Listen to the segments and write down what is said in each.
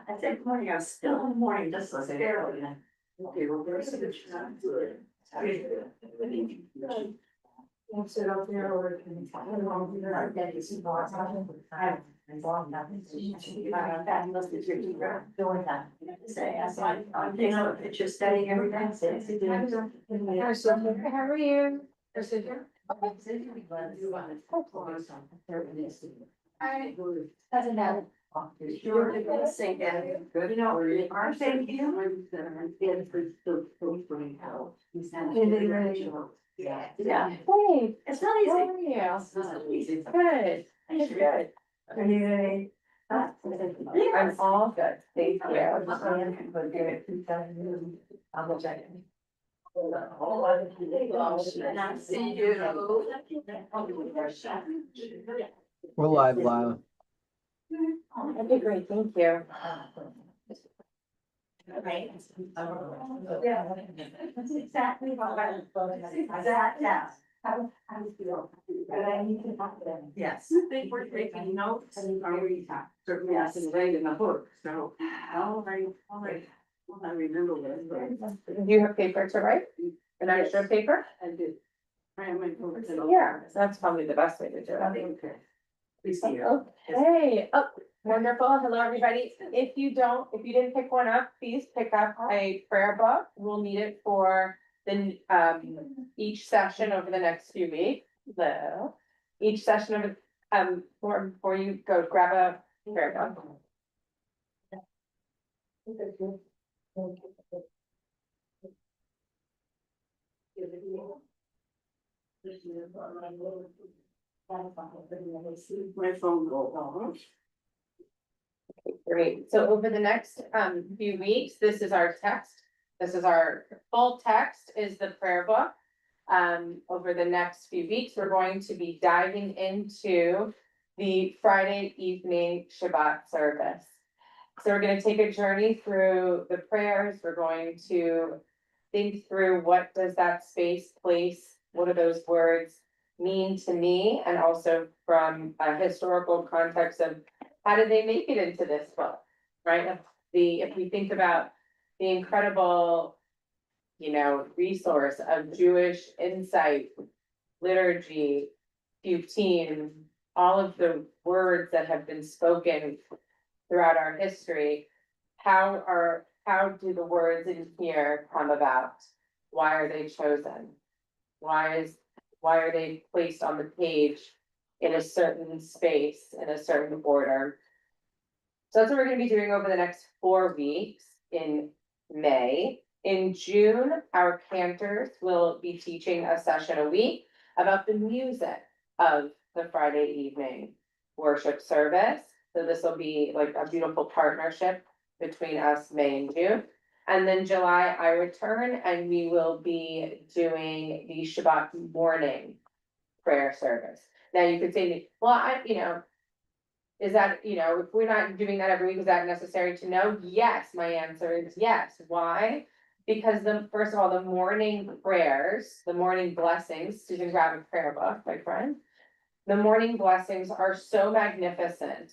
I said, morning, I was still in the morning, just so barely. Okay, well, there's a good chance. I'll sit up there or. Doing that. Say, I saw, I'm taking a picture studying every day. Hi, Sophia. How are you? Is it here? Doesn't matter. You're gonna sing that. You know, aren't they human? Yeah. Yeah. Hey, It's not how easy. are you? It's not easy. Good, good. Anyway. I'm all good, thank you. See you. We're live, Laila. Okay, great, thank you. Right. Yeah. That's exactly what I. Exact, yeah. How do you feel? But I need to talk to them. Yes. I think we're taking notes. Certainly, I can write in a book, so. All right. I remember that. Do you have paper to write? An extra paper? I did. I am in. Yeah, that's probably the best way to do it. Okay. Please see you. Okay, oh, wonderful. Hello, everybody. If you didn't pick one up, please pick up a prayer book. We'll need it for the, each session over the next few weeks. Each session of, before you go grab a prayer book. My phone go off. Great. So over the next few weeks, this is our text. This is our full text is the prayer book. Over the next few weeks, we're going to be diving into the Friday evening Shabbat service. So we're going to take a journey through the prayers. We're going to think through what does that space, place, what do those words mean to me, and also from a historical context of how did they make it into this book, right? If we think about the incredible, resource of Jewish insight, liturgy, futin, all of the words that have been spoken throughout our history, how do the words in here come about? Why are they chosen? Why are they placed on the page in a certain space, in a certain order? So that's what we're gonna be doing over the next 4 weeks in May. In June, our cantors will be teaching a session a week about the music of the Friday evening worship service. So this will be like a beautiful partnership between us, May and June. And then July, I return and we will be doing the Shabbat morning prayer service. Now you could say to me, well, is that, if we're not doing that every week, is that necessary to know? Yes, my answer is yes. Why? Because first of all, the morning prayers, the morning blessings, Susan, grab a prayer book, my friend. The morning blessings are so magnificent.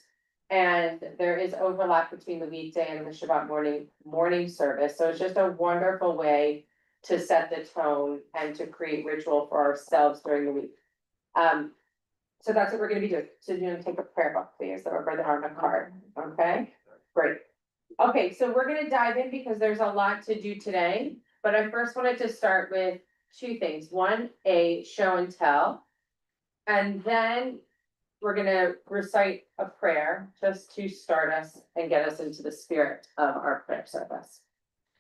And there is overlap between the weekday and the Shabbat morning service. So it's just a wonderful way to set the tone and to create ritual for ourselves during the week. So that's what we're gonna be doing. So you're gonna take a prayer book, please, or brother on a card, okay? Great. Okay, so we're gonna dive in because there's a lot to do today, but I first wanted to start with 2 things. One, a show and tell. And then we're gonna recite a prayer just to start us and get us into the spirit of our prayer service.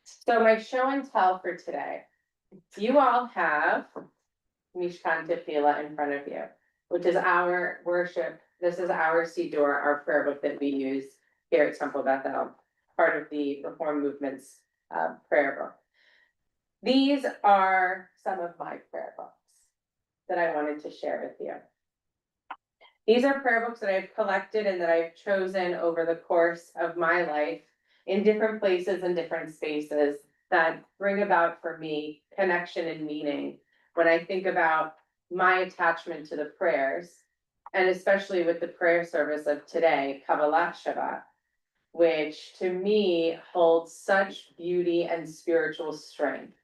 So my show and tell for today, you all have Mishkan Tefillah in front of you, which is our worship. This is our Siddur, our prayer book that we use here at Temple Bethel, part of the Reform Movement's prayer book. These are some of my prayer books that I wanted to share with you. These are prayer books that I've collected and that I've chosen over the course of my life in different places and different spaces that bring about for me connection and meaning when I think about my attachment to the prayers, and especially with the prayer service of today, Kabbalat Shabbat. which to me holds such beauty and spiritual strength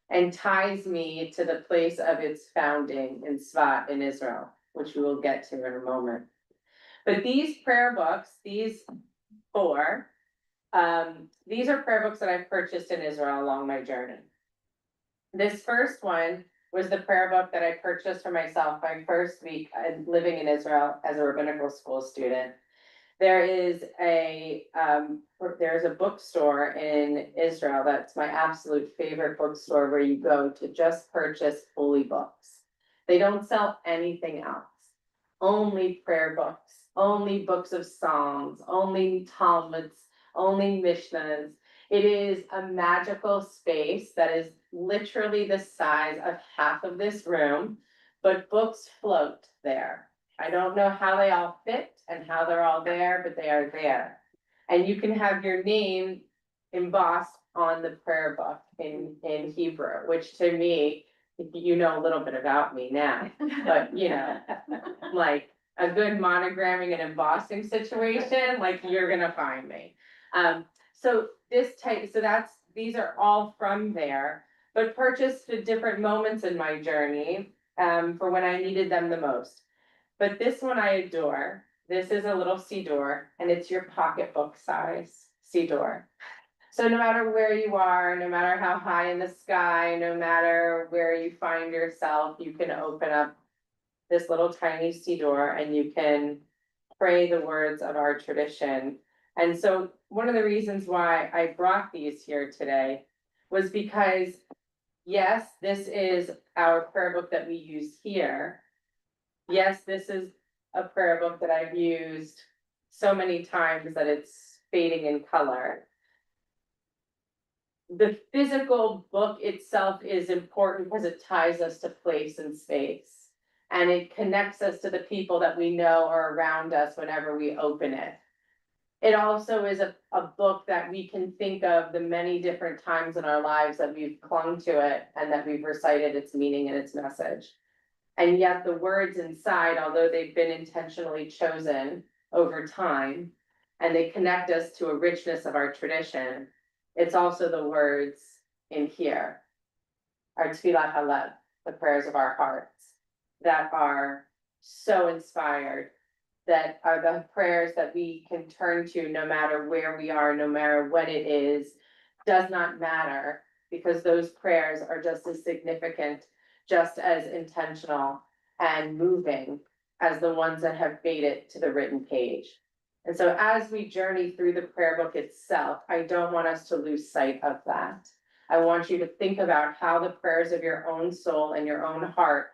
and ties me to the place of its founding in Svat in Israel, which we will get to in a moment. But these prayer books, these four, these are prayer books that I've purchased in Israel along my journey. This first one was the prayer book that I purchased for myself my first week living in Israel as a rabbinical school student. There's a bookstore in Israel that's my absolute favorite bookstore where you go to just purchase holy books. They don't sell anything else. Only prayer books, only books of Psalms, only Talmuds, only Mishnahs. It is a magical space that is literally the size of half of this room, but books float there. I don't know how they all fit and how they're all there, but they are there. And you can have your name embossed on the prayer book in Hebrew, which to me, you know a little bit about me now, but you know, like a good monogramming and embossing situation, like you're gonna find me. So these are all from there, but purchased at different moments in my journey, for when I needed them the most. But this one I adore. This is a little Siddur, and it's your pocketbook size Siddur. So no matter where you are, no matter how high in the sky, no matter where you find yourself, you can open up this little tiny Siddur and you can pray the words of our tradition. And so one of the reasons why I brought these here today was because, yes, this is our prayer book that we use here. Yes, this is a prayer book that I've used so many times that it's fading in color. The physical book itself is important because it ties us to place and space. And it connects us to the people that we know are around us whenever we open it. It also is a book that we can think of the many different times in our lives that we've clung to it and that we've recited its meaning and its message. And yet the words inside, although they've been intentionally chosen over time, and they connect us to a richness of our tradition, it's also the words in here, our Tfilat Halev, the prayers of our hearts, that are so inspired, that are the prayers that we can turn to no matter where we are, no matter what it is, does not matter, because those prayers are just as significant, just as intentional and moving as the ones that have made it to the written page. And so as we journey through the prayer book itself, I don't want us to lose sight of that. I want you to think about how the prayers of your own soul and your own heart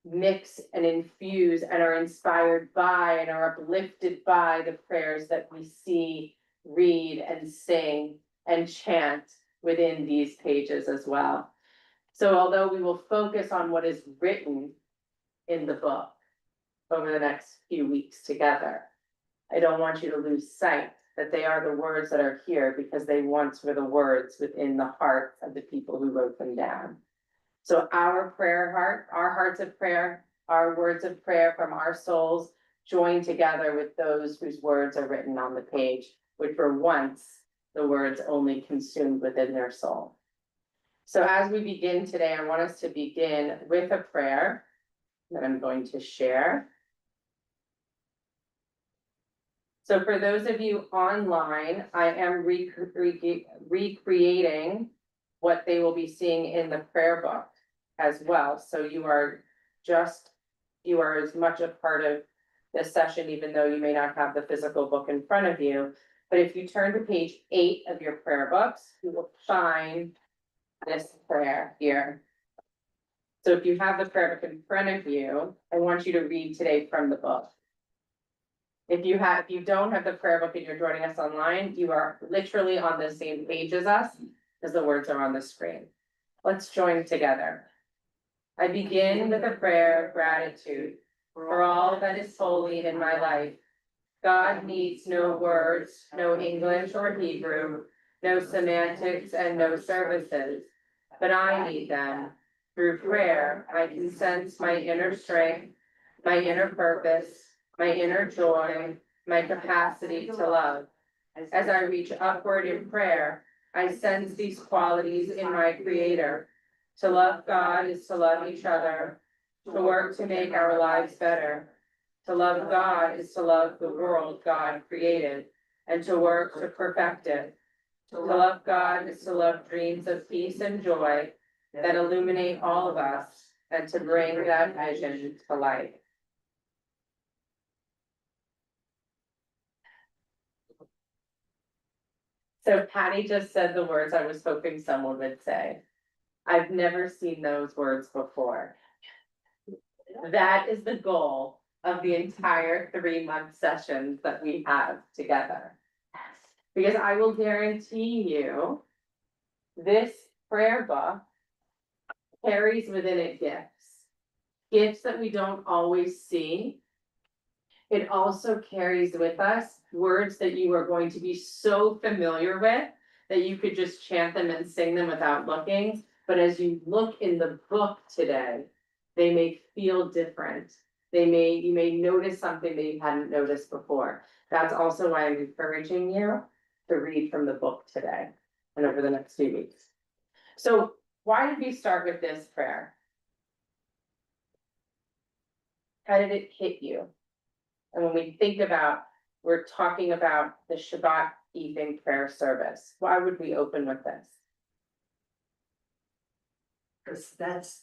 mix and infuse and are inspired by and are uplifted by the prayers that we see, read, and sing and chant within these pages as well. So although we will focus on what is written in the book over the next few weeks together, I don't want you to lose sight that they are the words that are here because they once were the words within the hearts of the people who wrote them down. So our prayer heart, our hearts of prayer, our words of prayer from our souls join together with those whose words are written on the page, which were once the words only consumed within their soul. So as we begin today, I want us to begin with a prayer that I'm going to share. So for those of you online, I am recreating what they will be seeing in the prayer book as well. So you are as much a part of this session, even though you may not have the physical book in front of you. But if you turn to page 8 of your prayer books, you will find this prayer here. So if you have the prayer book in front of you, I want you to read today from the book. If you don't have the prayer book and you're joining us online, you are literally on the same page as us, as the words are on the screen. Let's join together. I begin with a prayer of gratitude for all that is holy in my life. God needs no words, no English or Hebrew, no semantics and no services, but I need them. Through prayer, I can sense my inner strength, my inner purpose, my inner joy, my capacity to love. As I reach upward in prayer, I sense these qualities in my Creator. To love God is to love each other, to work to make our lives better. To love God is to love the world God created, and to work to perfect it. To love God is to love dreams of peace and joy that illuminate all of us, and to bring that vision to life. So Patty just said the words I was hoping someone would say. I've never seen those words before. That is the goal of the entire 3-month sessions that we have together. Because I will guarantee you, this prayer book carries within it gifts. Gifts that we don't always see. It also carries with us words that you are going to be so familiar with that you could just chant them and sing them without looking. But as you look in the book today, they may feel different. You may notice something that you hadn't noticed before. That's also why I'm encouraging you to read from the book today and over the next few weeks. So why did we start with this prayer? How did it hit you? And when we think about, we're talking about the Shabbat evening prayer service, why would we open with this? Because that's,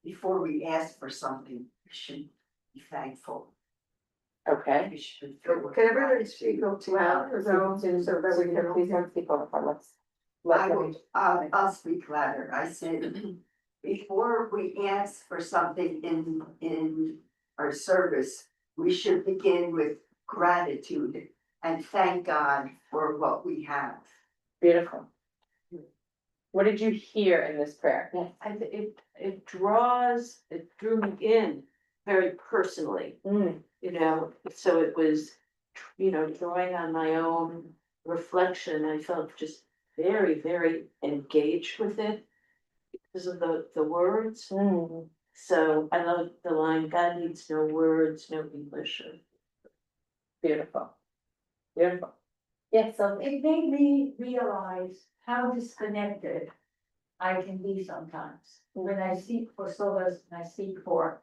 before we ask for something, we should be thankful. Okay. We should. Can everybody speak up loud or so that we can? Please don't speak over, I'll speak louder. I said, before we ask for something in our service, we should begin with gratitude and thank God for what we have. Beautiful. What did you hear in this prayer? It drew me in very personally, you know, so it was, you know, drawing on my own reflection. I felt just very, very engaged with it because of the words. So I love the line, God needs no words, no English. Beautiful. Beautiful. Yes, so It made me realize how disconnected I can be sometimes. When I seek for solace, and I seek for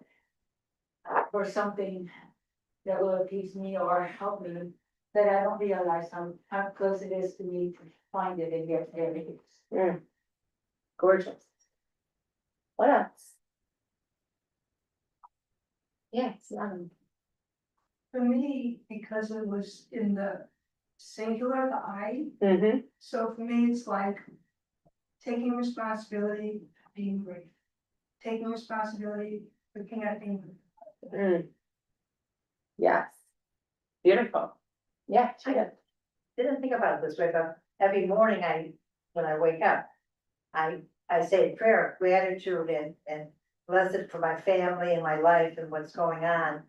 something that will appease me or help me, that I don't realize how close it is to me to find it and get there it is. gorgeous. What else? Yes, For me, because it was in the singular, the I, so for me, it's like taking responsibility, being brave. Taking responsibility, looking at being. Yes. Beautiful. Yeah, Didn't think about it this way, but every morning when I wake up, I say a prayer of gratitude and blessed for my family and my life and what's going on.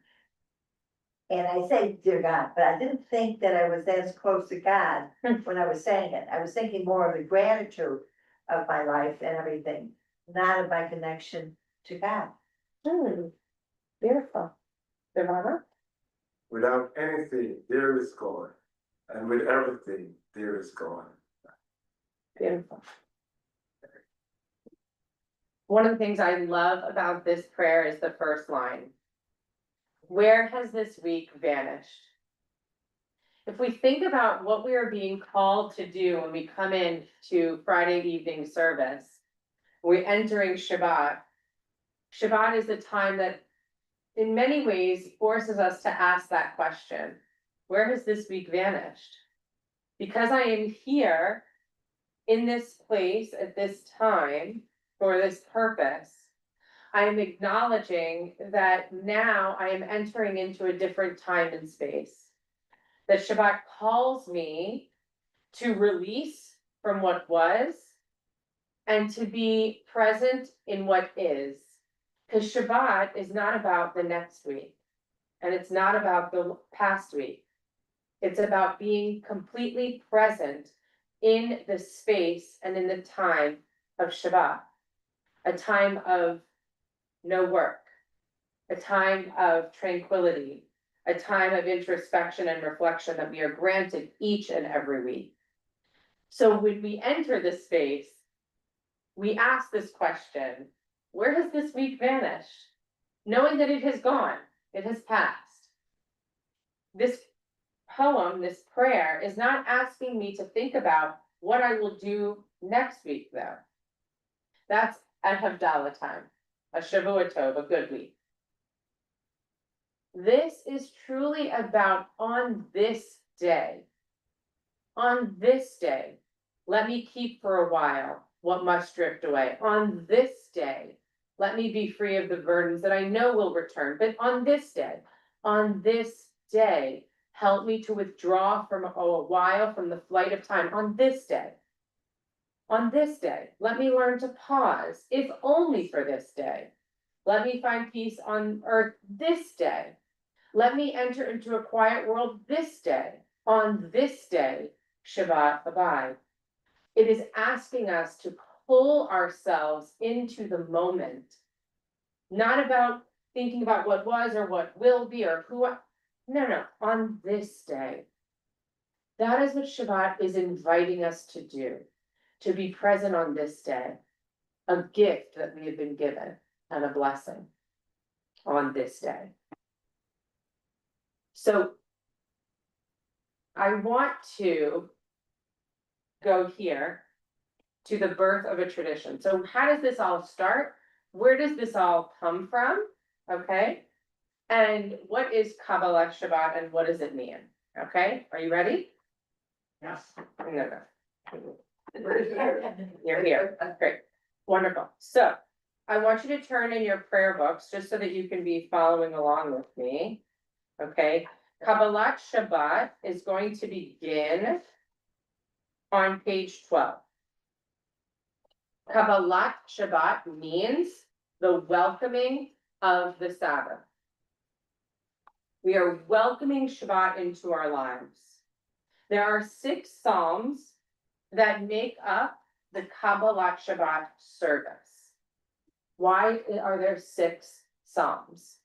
And I say, dear God, but I didn't think that I was as close to God when I was saying it. I was thinking more of the gratitude of my life and everything, not of my connection to God. Beautiful. Devana? Without anything, there is God. And with everything, there is God. Beautiful. One of the things I love about this prayer is the first line. Where has this week vanished? If we think about what we are being called to do when we come in to Friday evening service, we're entering Shabbat. Shabbat is the time that in many ways forces us to ask that question. Where has this week vanished? Because I am here in this place at this time for this purpose, I am acknowledging that now I am entering into a different time and space. That Shabbat calls me to release from what was and to be present in what is. Because Shabbat is not about the next week, and it's not about the past week. It's about being completely present in the space and in the time of Shabbat, a time of no work, a time of tranquility, a time of introspection and reflection that we are granted each and every week. So when we enter this space, we ask this question, where has this week vanished? Knowing that it has gone, it has passed. This poem, this prayer, is not asking me to think about what I will do next week, though. That's a Havdalah time, a Shavua Tov, a good week. This is truly about on this day. On this day, let me keep for a while what must drift away. On this day, let me be free of the burdens that I know will return. But on this day, help me to withdraw from a while from the flight of time. On this day, let me learn to pause, if only for this day. Let me find peace on earth this day. Let me enter into a quiet world this day. On this day, Shabbat abide. It is asking us to pull ourselves into the moment, not about thinking about what was or what will be or who. No, on this day. That is what Shabbat is inviting us to do, to be present on this day, a gift that we have been given and a blessing on this day. So I want to go here to the birth of a tradition. So how does this all start? Where does this all come from? Okay. And what is Kabbalat Shabbat and what does it mean? Okay, are you ready? Yes. No. You're here. Great. Wonderful. So I want you to turn in your prayer books just so that you can be following along with me. Okay. Kabbalat Shabbat is going to begin on page 12. Kabbalat Shabbat means the welcoming of the Sabbath. We are welcoming Shabbat into our lives. There are 6 Psalms that make up the Kabbalat Shabbat service. Why are there 6 Psalms?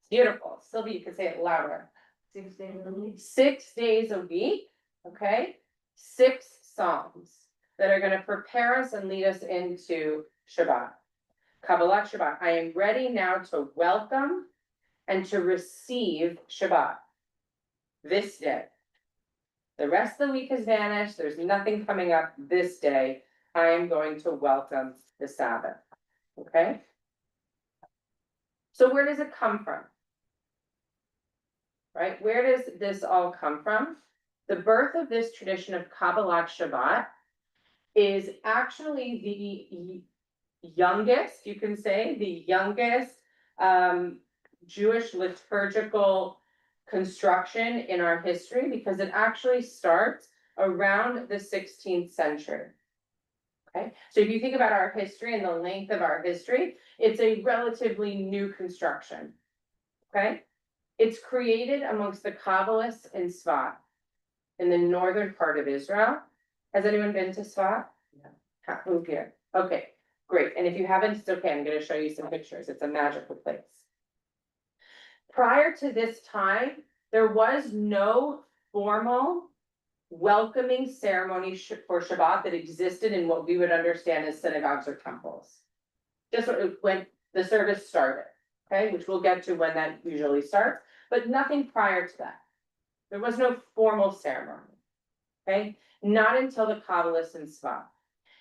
Beautiful. Sylvia, you can say it louder. 6 days a week. 6 days a week, okay? 6 Psalms that are going to prepare us and lead us into Shabbat. Kabbalat Shabbat. I am ready now to welcome and to receive Shabbat this day. The rest of the week has vanished. There's nothing coming up this day. I am going to welcome the Sabbath. Okay? So where does it come from? Right? Where does this all come from? The birth of this tradition of Kabbalat Shabbat is actually the youngest, you can say, the youngest Jewish liturgical construction in our history, because it actually starts around the 16th century. Okay, so if you think about our history and the length of our history, it's a relatively new construction. Okay, it's created amongst the Kabbalists in Tzfat, in the northern part of Israel. Has anyone been to Tzfat? Yeah. Move here. Okay, great. And if you haven't, it's okay. I'm going to show you some pictures. It's a magical place. Prior to this time, there was no formal welcoming ceremony for Shabbat that existed in what we would understand as synagogues or temples. Just when the service started, okay, which we'll get to when that usually starts, but nothing prior to that. There was no formal ceremony, okay, not until the Kabbalists in Tzfat.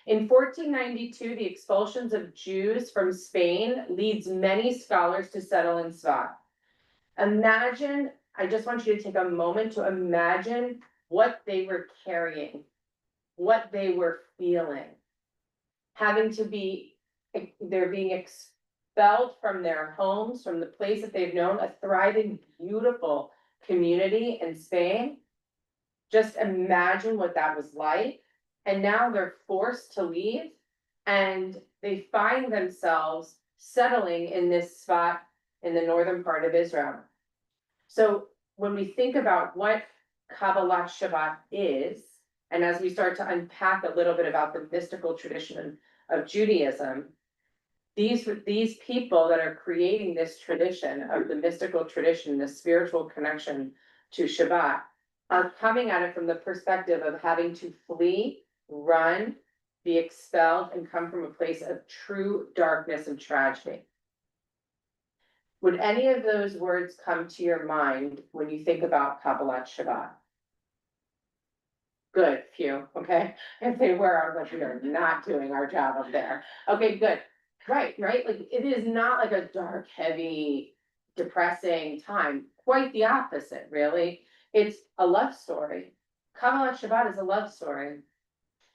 In 1492, the expulsions of Jews from Spain leads many scholars to settle in Tzfat. Imagine, I just want you to take a moment to imagine what they were carrying, what they were feeling. Having to be, they're being expelled from their homes, from the place that they've known, a thriving, beautiful community in Spain. Just imagine what that was like. And now they're forced to leave and they find themselves settling in this spot in the northern part of Israel. So when we think about what Kabbalat Shabbat is, and as we start to unpack a little bit about the mystical tradition of Judaism, these people that are creating this tradition of the mystical tradition, the spiritual connection to Shabbat, are coming at it from the perspective of having to flee, run, be expelled, and come from a place of true darkness and tragedy. Would any of those words come to your mind when you think about Kabbalat Shabbat? Good, phew, okay, if they were, I was like, we are not doing our job up there, okay, good. Right, like, it is not like a dark, heavy, depressing time, quite the opposite, really. It's a love story. Kabbalat Shabbat is a love story.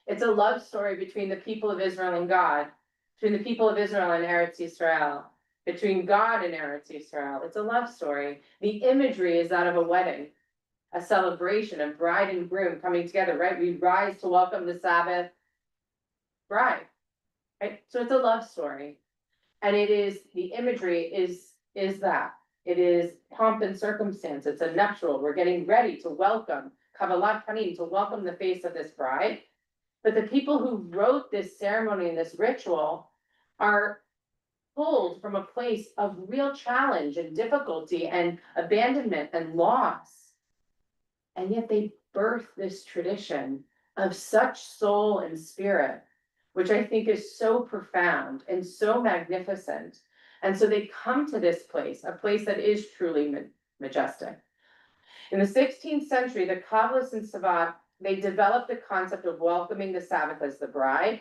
It's a love story between the people of Israel and God, between the people of Israel and Eretz Yisrael, between God and Eretz Yisrael. It's a love story. The imagery is that of a wedding, a celebration of bride and groom coming together, right? We rise to welcome the Sabbath bride, right? So it's a love story. And it is, the imagery is that. It is pomp and circumstance. It's a nuptial. We're getting ready to welcome, Kabbalat Panim, to welcome the face of this bride. But the people who wrote this ceremony and this ritual are pulled from a place of real challenge and difficulty and abandonment and loss. And yet they birth this tradition of such soul and spirit, which I think is so profound and so magnificent. And so they come to this place, a place that is truly majestic. In the 16th century, the Kabbalists in Shabbat, they developed the concept of welcoming the Sabbath as the bride.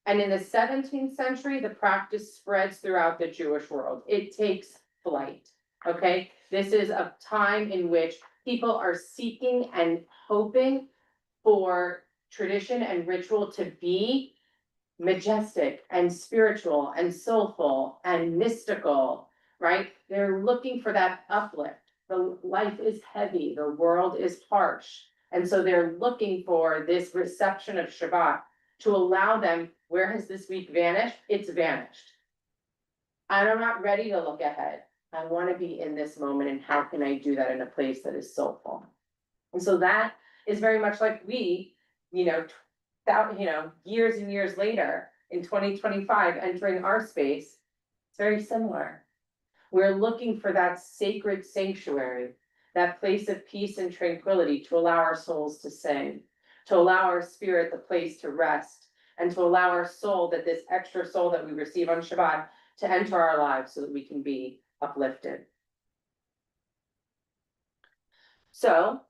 And in the 17th century, the practice spreads throughout the Jewish world. It takes flight, okay? This is a time in which people are seeking and hoping for tradition and ritual to be majestic and spiritual and soulful and mystical, right? They're looking for that uplift. The life is heavy, the world is harsh. And so they're looking for this reception of Shabbat to allow them, where has this week vanished? It's vanished. I'm not ready to look ahead. I want to be in this moment, and how can I do that in a place that is soulful? And so that is very much like we, years and years later in 2025, entering our space, it's very similar. We're looking for that sacred sanctuary, that place of peace and tranquility to allow our souls to sing, to allow our spirit the place to rest, and to allow our soul, that this extra soul that we receive on Shabbat, to enter our lives so that we can be uplifted. So,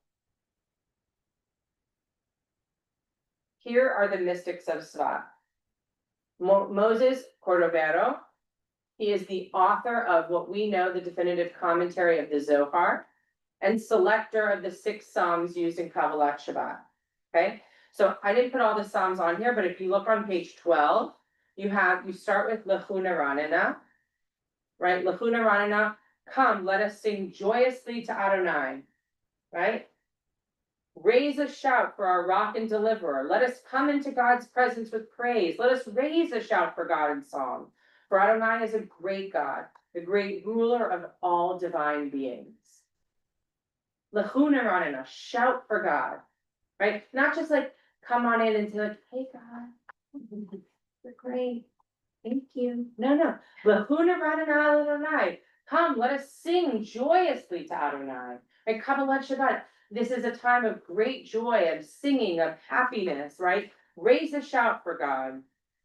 here are the mystics of Shabbat. Moses Cordovero, he is the author of what we know the definitive commentary of the Zohar, and selector of the 6 Psalms used in Kabbalat Shabbat. Okay, so I didn't put all the Psalms on here, but if you look on page 12, you start with Lechuna Ranina, right? Lechuna Ranina, come, let us sing joyously to Adonai, right? Raise a shout for our rock and deliverer. Let us come into God's presence with praise. Let us raise a shout for God in song. For Adonai is a great God, the great ruler of all divine beings. Lechuna Ranina, shout for God, right? Not just like come on in and say like, hey God, you're great, thank you. No. Lechuna Ranina Adonai, come, let us sing joyously to Adonai. Right? Kabbalat Shabbat, this is a time of great joy, of singing, of happiness, right? Raise a shout for God,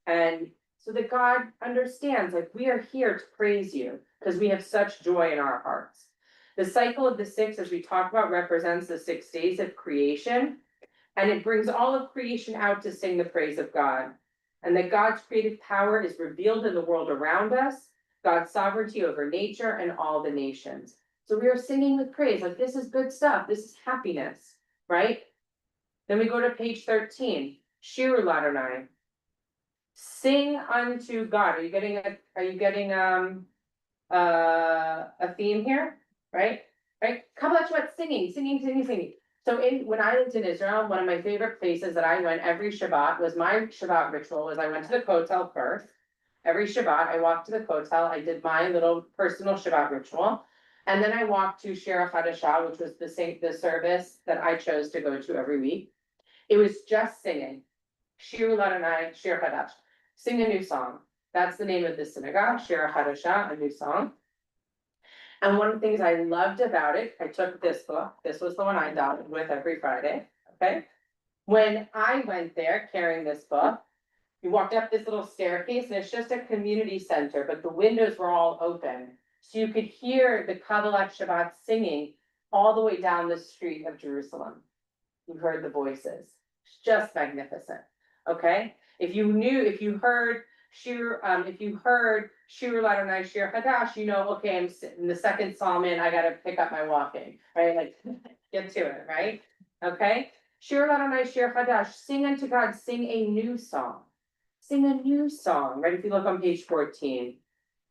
and so that God understands, like, we are here to praise you because we have such joy in our hearts. The cycle of the 6, as we talked about, represents the 6 days of creation, and it brings all of creation out to sing the praise of God, and that God's creative power is revealed in the world around us, God's sovereignty over nature and all the nations. So we are singing with praise, like this is good stuff, this is happiness, right? Then we go to page 13, Shiru Ladonai. Sing unto God. Are you getting a theme here? Right? Kabbalat Shabbat, singing. So when I lived in Israel, one of my favorite places that I went every Shabbat was my Shabbat ritual was I went to the Kotel first. Every Shabbat, I walked to the Kotel, I did my little personal Shabbat ritual. And then I walked to Shir Chadashah, which was the service that I chose to go to every week. It was just singing. Shiru Ladonai, Shir Chadash. Sing a new song. That's the name of the synagogue, Shir Hadashah, a new song. And one of the things I loved about it, I took this book, this was the one I downloaded with every Friday, okay? When I went there carrying this book, you walked up this little staircase and it's just a community center, but the windows were all open. So you could hear the Kabbalat Shabbat singing all the way down the street of Jerusalem. You heard the voices, it's just magnificent, okay? If you heard Shir Ladonai Shir Hadash, you know, okay, I'm in the second psalm in, I gotta pick up my walking, right? Like, get to it, right? Okay? Shir Ladonai Shir Hadash, sing unto God, sing a new song. Sing a new song, right? If you look on page 14.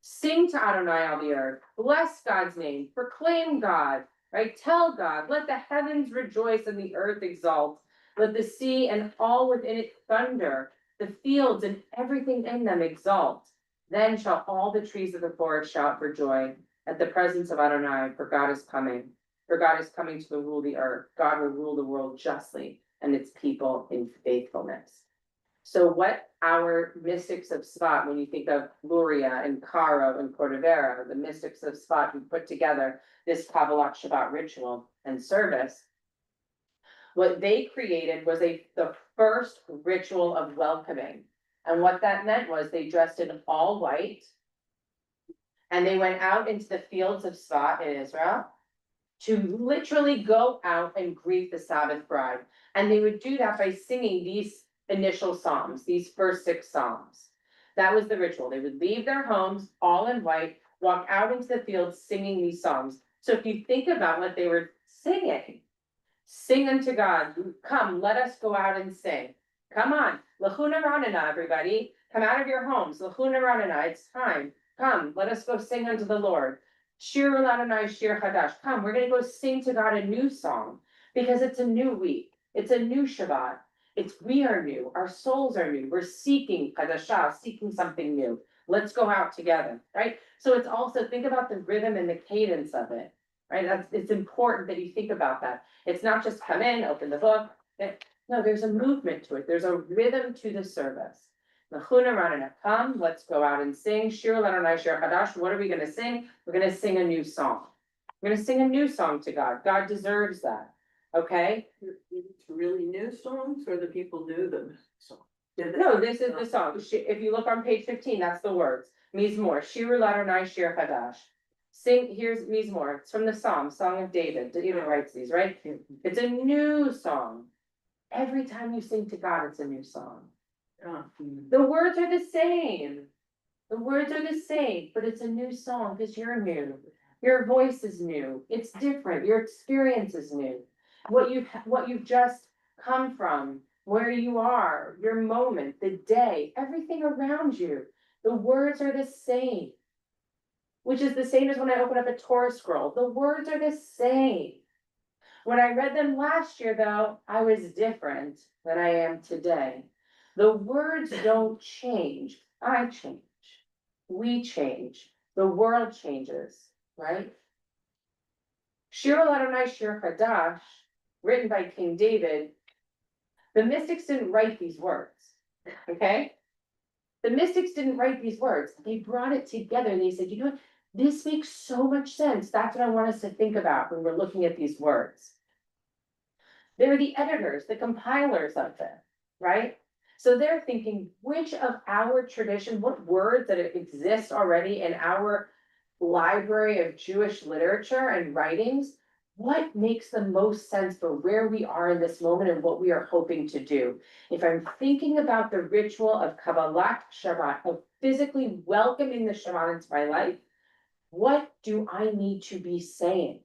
Sing to Adonai all the earth, bless God's name, proclaim God, right? Tell God, let the heavens rejoice and the earth exult. Let the sea and all within it thunder, the fields and everything in them exult. Then shall all the trees of the forest shout for joy at the presence of Adonai, for God is coming. For God is coming to rule the earth. God will rule the world justly and its people in faithfulness. So what our mystics of Shabbat, when you think of Luria and Caro and Cordovera, the mystics of Shabbat who put together this Kabbalat Shabbat ritual and service, what they created was the first ritual of welcoming. And what that meant was they dressed in all white and they went out into the fields of Shabbat in Israel to literally go out and greet the Sabbath bride. And they would do that by singing these initial psalms, these first 6 psalms. That was the ritual. They would leave their homes all in white, walk out into the fields singing these psalms. So if you think about what they were singing, sing unto God, come, let us go out and sing. Come on, Lachuna Ranana, everybody, come out of your homes, Lachuna Ranana, it's time. Come, let us go sing unto the Lord. Shir Ladonai Shir Hadash, come, we're gonna go sing to God a new song, because it's a new week, it's a new Shabbat. We are new, our souls are new, we're seeking Hadashah, seeking something new. Let's go out together, right? So it's also, think about the rhythm and the cadence of it, right? It's important that you think about that. It's not just come in, open the book. No, there's a movement to it. There's a rhythm to the service. Lachuna Ranana, come, let's go out and sing. Shir Ladonai Shir Hadash, what are we gonna sing? We're gonna sing a new song. We're gonna sing a new song to God. God deserves that. Okay? It's really new songs or the people do them? No, this is the song. If you look on page 15, that's the words. Mizmor, Shir Ladonai Shir Hadash. Sing, here's Mizmor. It's from the Psalm, Song of David. David writes these, right? It's a new song. Every time you sing to God, it's a new song. The words are the same. The words are the same, but it's a new song because you're new. Your voice is new. It's different. Your experience is new. What you've just come from, where you are, your moment, the day, everything around you. The words are the same. Which is the same as when I open up a Torah scroll. The words are the same. When I read them last year, though, I was different than I am today. The words don't change. I change. We change. The world changes, right? Shir Ladonai Shir Hadash, written by King David, the mystics didn't write these words, okay? The mystics didn't write these words. They brought it together and they said, you know what? This makes so much sense. That's what I want us to think about when we're looking at these words. They're the editors, the compilers of them, right? So they're thinking, which of our tradition, what words that exist already in our library of Jewish literature and writings, what makes the most sense for where we are in this moment and what we are hoping to do? If I'm thinking about the ritual of Kabbalat Shabbat, of physically welcoming the Shabbat into my life, what do I need to be saying?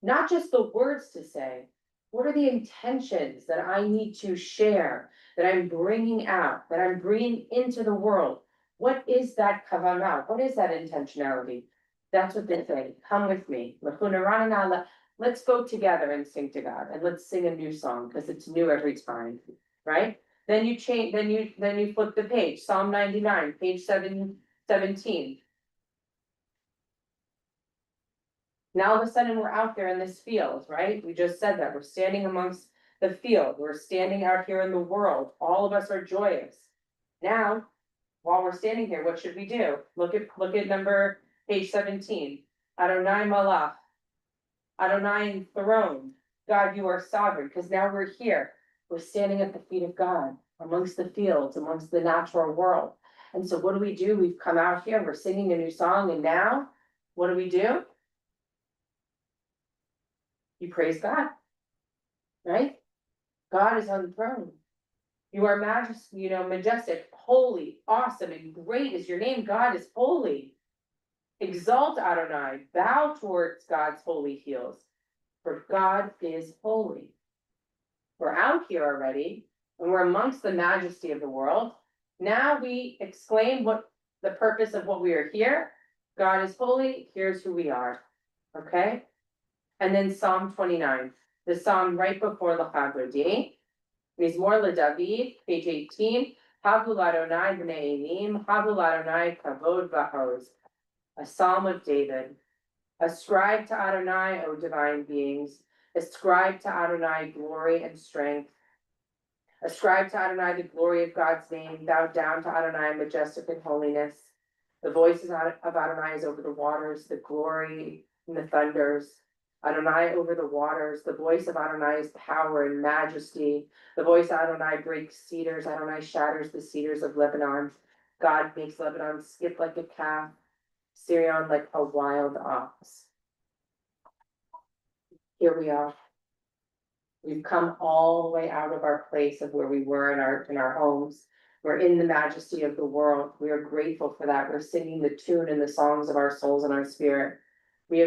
Not just the words to say, what are the intentions that I need to share, that I'm bringing out, that I'm bringing into the world? What is that kavanah? What is that intentionality? That's what they say. Come with me. Let's go together and sing to God, and let's sing a new song because it's new every time, right? Then you change. Then you flip the page. Psalm 99, page 17. Now all of a sudden we're out there in this field, right? We just said that we're standing amongst the field. We're standing out here in the world. All of us are joyous. Now while we're standing here, what should we do? Look at page 17. Adonai Malach. Adonai enthroned. God, you are sovereign, because now we're here. We're standing at the feet of God, amongst the fields, amongst the natural world. And so what do? We've come out here, we're singing a new song, and now, what do? You praise God. Right? God is on the throne. You are majestic, holy, awesome, and great is your name. God is holy. Exalt Adonai, bow towards God's holy heels, for God is holy. We're out here already, and we're amongst the majesty of the world. Now we exclaim what the purpose of what we are here. God is holy, here's who we are. Okay? And then Psalm 29, the psalm right before L'Chagrodi. Mizmor LeDavid, page 18. Havu Adonai b'nei Elim, Havu Adonai kavod v'hoz. A psalm of David. Ascribe to Adonai, O divine beings. Ascribe to Adonai glory and strength. Ascribe to Adonai the glory of God's name. Bow down to Adonai, majestic in holiness. The voices of Adonai is over the waters, the glory in the thunders. Adonai over the waters. The voice of Adonai is power and majesty. The voice of Adonai breaks cedars. Adonai shatters the cedars of Lebanon. God makes Lebanon skip like a calf, Syrian like a wild ox. Here we are. We've come all the way out of our place of where we were in our homes. We're in the majesty of the world. We are grateful for that. We're singing the tune and the songs of our souls and our spirit. We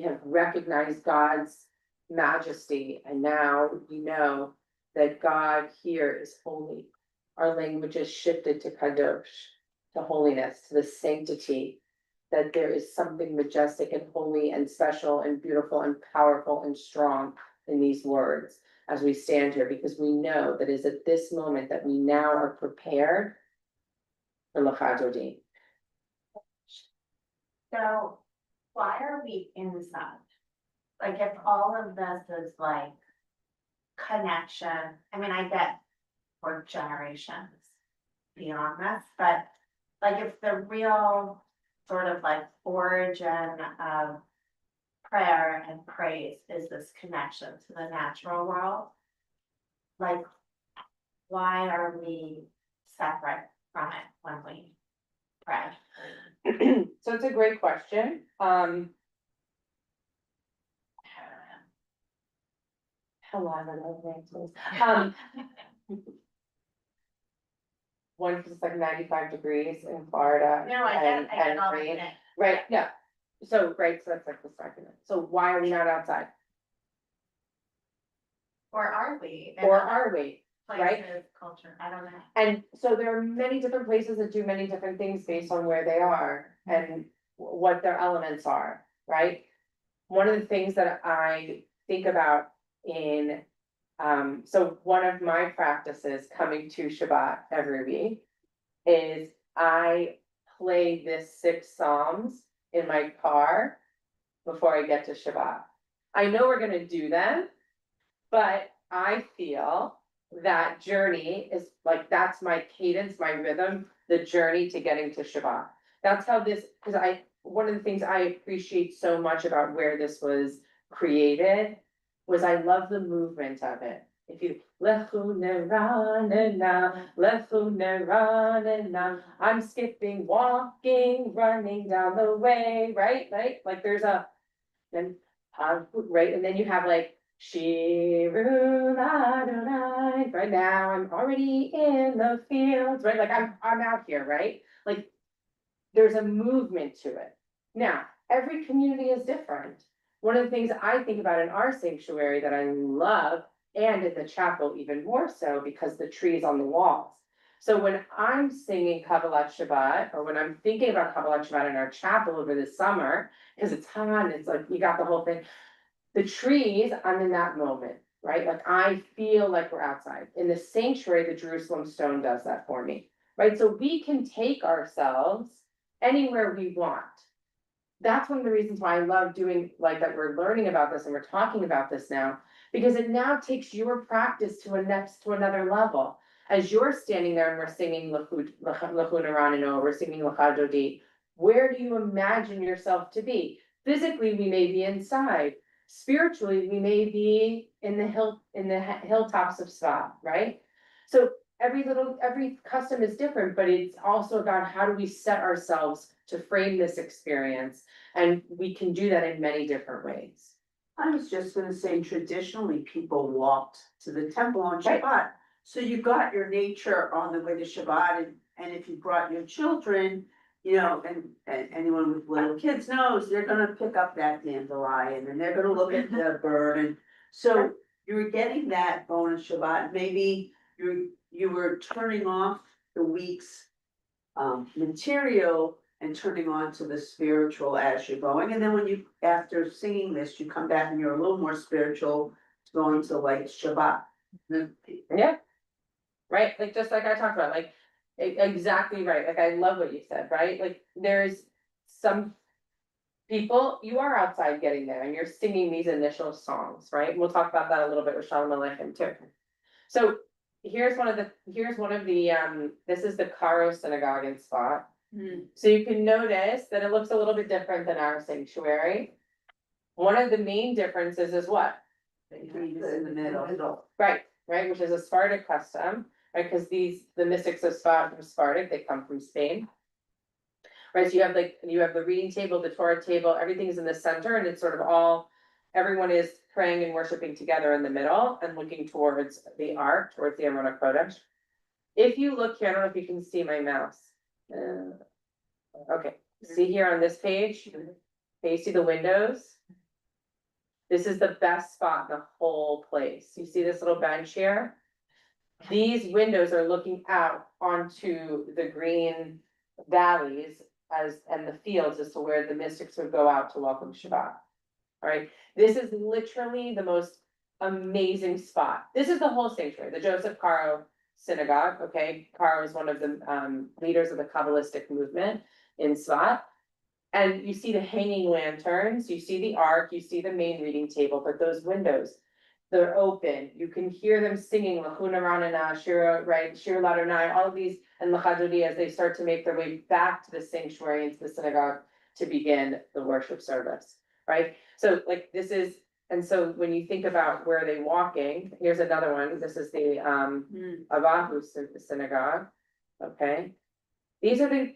have recognized God's majesty, and now we know that God here is holy. Our language is shifted to kadosh, to holiness, to the sanctity, that there is something majestic and holy and special and beautiful and powerful and strong in these words as we stand here, because we know that is at this moment that we now are prepared for L'Chagrodi. So why are we inside? Like, if all of this is like connection, I mean, I get for generations beyond this, but like, if the real sort of like origin of prayer and praise is this connection to the natural world, like, why are we separate from it when we pray? So it's a great question. How long are those answers? One is like 95 degrees in Florida. No, I get all rain. that. Right, yeah. So that's like the second. So why are we not outside? Or are we? Or are we? right? Places, culture, I don't know. And so there are many different places that do many different things based on where they are and what their elements are, right? One of the things that I think about in, so one of my practices coming to Shabbat every week is I play this 6 Psalms in my car before I get to Shabbat. I know we're gonna do them, but I feel that journey is like, that's my cadence, my rhythm, the journey to getting to Shabbat. That's how this, because one of the things I appreciate so much about where this was created was I love the movement of it. If you lechu neranena, lechu neranena, I'm skipping, walking, running down the way, right? Like there's a, then right, and then you have like Shiru Adonai. Right now, I'm already in the fields, right? Like I'm out here, right? Like there's a movement to it. Now, every community is different. One of the things I think about in our sanctuary that I love, and in the chapel even more so, because the trees on the walls. So when I'm singing Kabbalat Shabbat, or when I'm thinking about Kabbalat Shabbat in our chapel over the summer, because it's hot, and it's like you got the whole thing. The trees, I'm in that moment, right? Like I feel like we're outside. In the sanctuary, the Jerusalem stone does that for me, right? So we can take ourselves anywhere we want. That's one of the reasons why I love doing like that. We're learning about this and we're talking about this now, because it now takes your practice to another level. as you're standing there and we're singing Lachuna Ranino, we're singing Lachadodi, where do you imagine yourself to be? Physically, we may be inside. Spiritually, we may be in the hilltops of Sva, right? So every custom is different, but it's also about how do we set ourselves to frame this experience? And we can do that in many different ways. I was just gonna say, traditionally, people walked to the temple on Right. Shabbat. So you got your nature on the way to Shabbat, and if you brought your children, you know, and anyone with little kids knows, they're gonna pick up that dandelion, and they're gonna look at the bird, and so you were getting that bonus Shabbat, maybe you were turning off the week's material and turning on to the spiritual as you're going, and then when you, after singing this, you come back and you're a little more spiritual, going to like Shabbat. Yeah. Right, like, just like I talked about, like, exactly right, like, I love what you said, right, like, there's some. People, you are outside getting there and you're singing these initial songs, right, we'll talk about that a little bit with Shalom Aleichem too. So, here's one of the, this is the Karo synagogue in Spot. So you can notice that it looks a little bit different than our sanctuary. One of the main differences is what? Is in the middle. Right, which is a Sephardic custom, right, because the mystics of Spot are Sephardic, they come from Spain. Right, so you have the reading table, the Torah table, everything's in the center, and it's sort of all, everyone is praying and worshiping together in the middle and looking towards the ark, towards the Aron HaKodesh. If you look here, I don't know if you can see my mouse. Okay, see here on this page, can you see the windows? This is the best spot in the whole place. You see this little bench here? These windows are looking out onto the green valleys and the fields as to where the mystics would go out to welcome Shabbat. All right, this is literally the most amazing spot. This is the whole sanctuary, the Joseph Caro synagogue, okay? Caro is one of the leaders of the Kabbalistic movement in Svat. And you see the hanging lanterns, you see the ark, you see the main reading table, but those windows, they're open. You can hear them singing Lachuna Ranana, Shira, right, Shir Ladonai, all of these, and Lachadodi as they start to make their way back to the sanctuary into the synagogue to begin the worship service, right? So like this is, and so when you think about where they're walking, here's another one. This is the Avahu synagogue, okay? These are the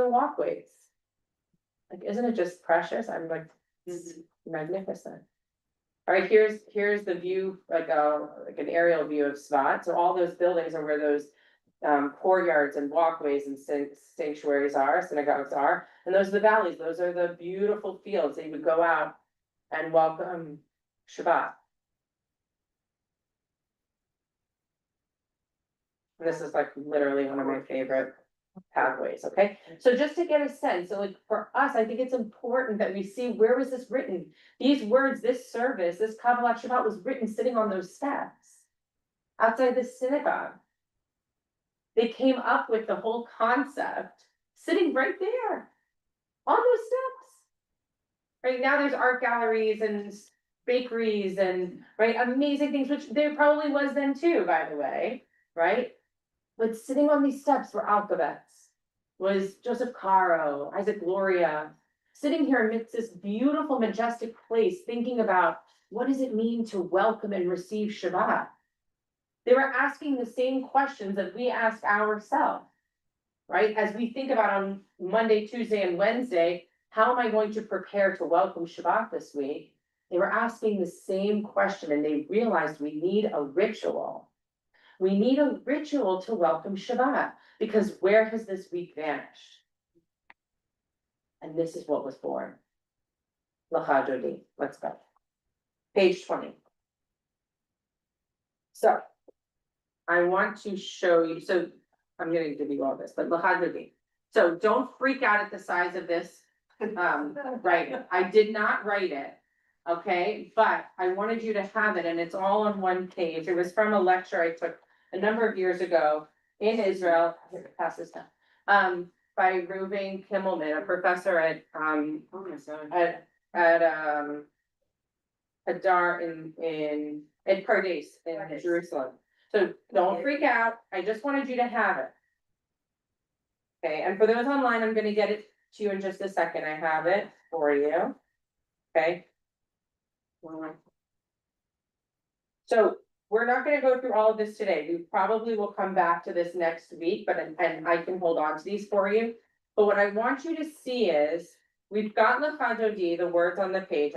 walkways. Like, isn't it just precious? I'm like, it's magnificent. All right, here's the view, like an aerial view of Svat. So all those buildings are where those courtyards and walkways and sanctuaries are, synagogues are. And those are the valleys. Those are the beautiful fields that you would go out and welcome Shabbat. And this is like literally one of my favorite pathways, okay? So just to get a sense, so like for us, I think it's important that we see, where was this written? These words, this service, this Kabbalat Shabbat was written sitting on those steps outside the synagogue. They came up with the whole concept sitting right there on those steps. Right now there's art galleries and bakeries and, right, amazing things, which there probably was then too, by the way, right? But sitting on these steps were alphabets, was Joseph Caro, Isaac Gloria, sitting here amidst this beautiful, majestic place, thinking about what does it mean to welcome and receive Shabbat? They were asking the same questions that we ask ourselves, right? As we think about on Monday, Tuesday, and Wednesday, how am I going to prepare to welcome Shabbat this week? They were asking the same question, and they realized we need a ritual. We need a ritual to welcome Shabbat, because where has this week vanished? And this is what was born. L'chadodi. Let's go. Page 20. So, I want to show you, so I'm gonna give you all this, but l'chadodi. So don't freak out at the size of this, writing. I did not write it. Okay, but I wanted you to have it, and it's all on one page. It was from a lecture I took a number of years ago in Israel. Here, pass this down. By Reuven Kimmelman, a professor at Hadar in Pardes in Jerusalem. So don't freak out, I just wanted you to have it. Okay, and for those online, I'm gonna get it to you in just a second, I have it for you. Okay. So we're not gonna go through all of this today, we probably will come back to this next week, but and I can hold on to these for you. But what I want you to see is, we've got Lachado D, the words on the page,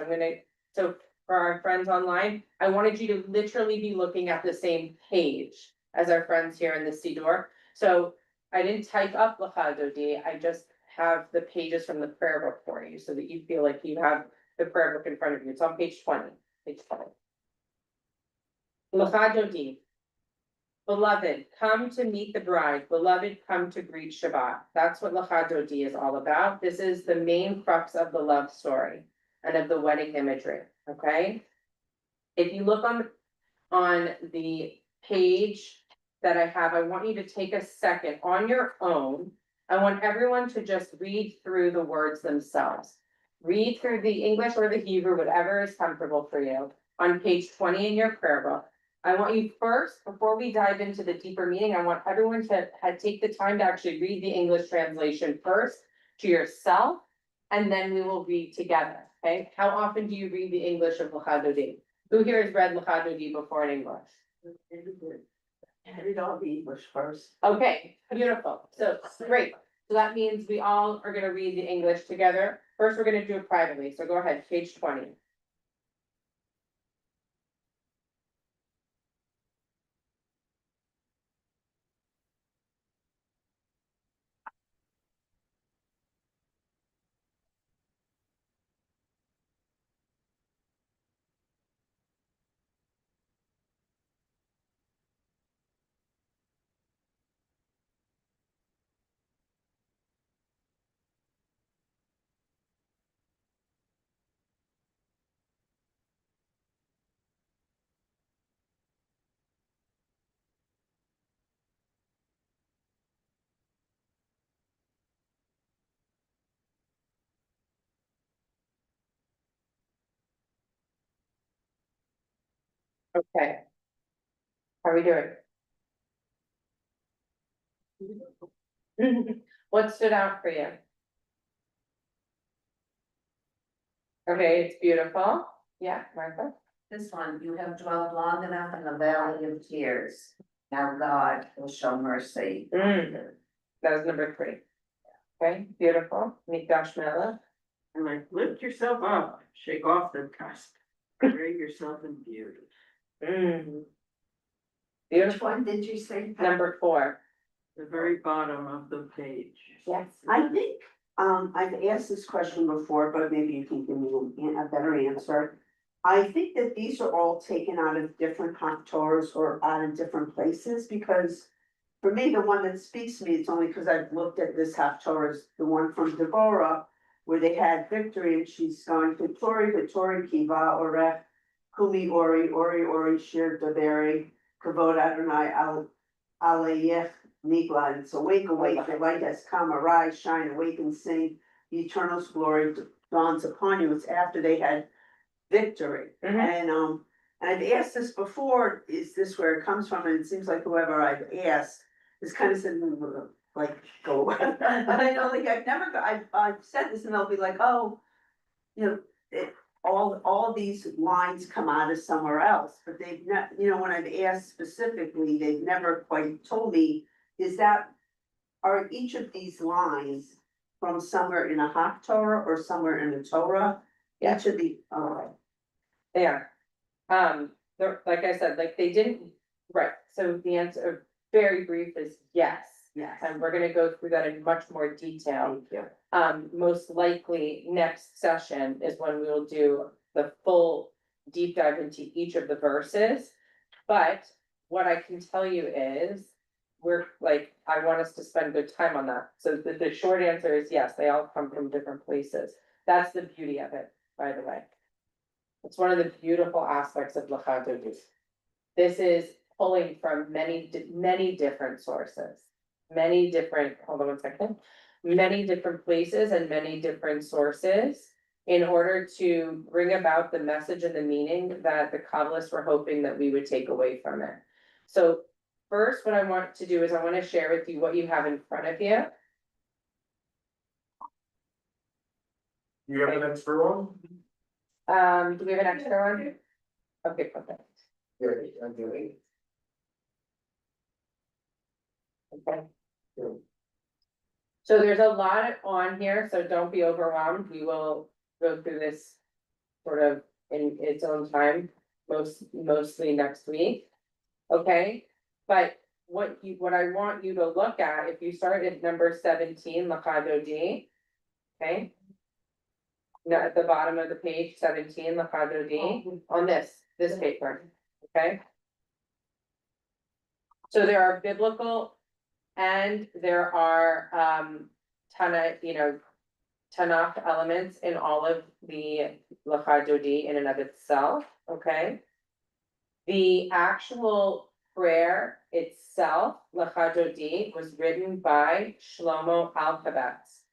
so for our friends online, I wanted you to literally be looking at the same page as our friends here in the Siddur. So I didn't type up Lachado D, I just have the pages from the prayer book for you, so that you feel like you have the prayer book in front of you, it's on page 20, page 20. Lachado D. Beloved, come to meet the bride, beloved, come to greet Shabbat. That's what Lachado D is all about. This is the main crux of the love story and of the wedding imagery, okay? If you look on the page that I have, I want you to take a second on your own. I want everyone to just read through the words themselves. Read through the English or the Hebrew, whatever is comfortable for you, on page 20 in your prayer book. I want you first, before we dive into the deeper meaning, I want everyone to take the time to actually read the English translation first to yourself, and then we will read together, okay? How often do you read the English of Lachado D? Who here has read Lachado D before in English? Read all the English first. Okay, beautiful, so great. So that means we all are gonna read the English together. First, we're gonna do it privately, so go ahead, page 20. Okay. How are we doing? What stood out for you? Okay, it's beautiful. Yeah, Martha? This one, you have dwelled long enough in the valley of tears. Now God will show mercy. That was number 3. Okay, beautiful. Mikdash Mela. And like, lift yourself up, shake off the dust, bury yourself in beauty. Mm. Which Beautiful. one did you say? Pat? Number 4. The very bottom of the page. Yes. I think, I've asked this question before, but maybe you can give me a better answer. I think that these are all taken out of different Haftorahs or out of different places, because for me, the one that speaks to me, it's only because I've looked at this Haftorah, is the one from Deborah, where they had victory, and she's going to Tori, Vittori, Kiva, Orech, Kumi, Ori, Shir, Daberi, Kavod Adonai, Alayech, Nigla, and it's awake, the light has come, arise, shine, awake and sing, the eternal's glory dawns upon you. It's after they had victory. Mhm. And I've asked this before, is this where it comes from? And it seems like whoever I've asked is kind of saying, like, go away. I know, like, I've said this and they'll be like, oh, you know, all these lines come out of somewhere else, but they've not, when I've asked specifically, they've never quite told me, are each of these lines from somewhere in a Haftorah or somewhere in the Torah? Yeah. Each of the, Yeah. Like I said, like they didn't, right, so the answer, very brief, is yes. yes. And we're gonna go through that in much more detail. Thank you. Most likely, next session is when we will do the full deep dive into each of the verses. But what I can tell you is, I want us to spend good time on that. So the short answer is yes, they all come from different places. That's the beauty of it, by the way. It's one of the beautiful aspects of Lachado D. This is pulling from many different sources, hold on one second, many different places and many different sources in order to bring about the message and the meaning that the Kabbalists were hoping that we would take away from it. So first, what I want to do is I want to share with you what you have in front of you. You have an extra one? Do we have an extra one? Okay, perfect. Yeah, I'm doing. Okay. Yeah. So there's a lot on here, so don't be overwhelmed. We will go through this sort of in its own time, mostly next week. Okay, but what I want you to look at, if you start at number 17, Lachado D. Okay. Now at the bottom of the page, 17, Lachado D, on this paper, okay? So there are biblical and there are Tanakh elements in all of the Lachado D in and of itself, okay? The actual prayer itself, Lachado D, was written by Shlomo Alphabets.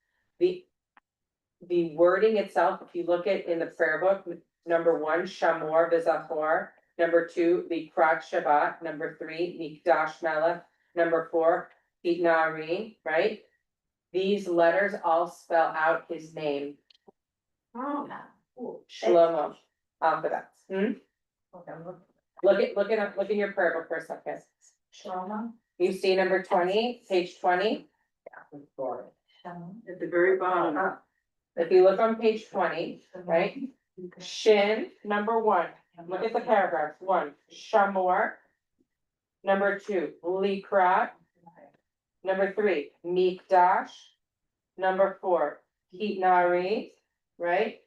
The wording itself, if you look at in the prayer book, number 1, Shamor v'Zachor, number 2, Likrat Shabbat, number 3, Mikdash Melech, number 4, Itnari, right? These letters all spell out his name, Oh. Shlomo Alphabets. Look in your prayer book for a second. Shlomo. You see number 20, page 20, At the very bottom. if you look on page 20, right? Shin, number 1, look at the paragraph, 1, Shamor. Number 2, Likrat. Number 3, Mikdash. Number 4, Hitnari, right?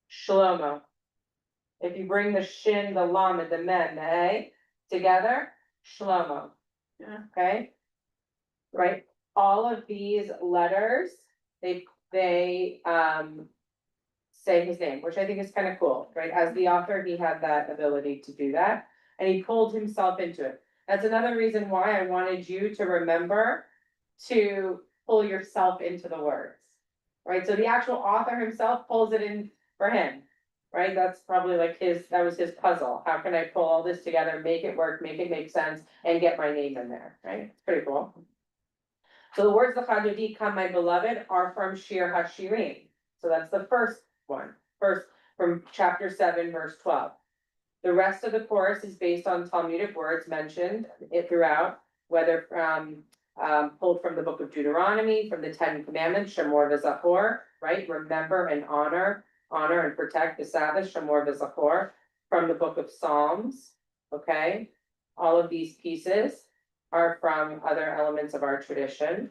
Shlomo. If you bring the shin, the lam, and the mem, the a together, Shlomo. Yeah. Okay? Right, all of these letters, they say his name, which I think is kind of cool, right? As the author, he had that ability to do that, and he pulled himself into it. That's another reason why I wanted you to remember to pull yourself into the words, right? So the actual author himself pulls it in for him, right? That's probably like that was his puzzle. How can I pull all this together, make it work, make it make sense, and get my name in there, right? It's pretty cool. So the words Lachado D, come my beloved, are from Shir HaShirim. So that's the first one, first from chapter 7, verse 12. The rest of the chorus is based on Talmudic words mentioned throughout, whether from pulled from the book of Deuteronomy, from the 10 Commandments, Shamor v'Zachor, right? Remember and honor and protect the Sabbath, Shamor v'Zachor, from the book of Psalms, okay? All of these pieces are from other elements of our tradition.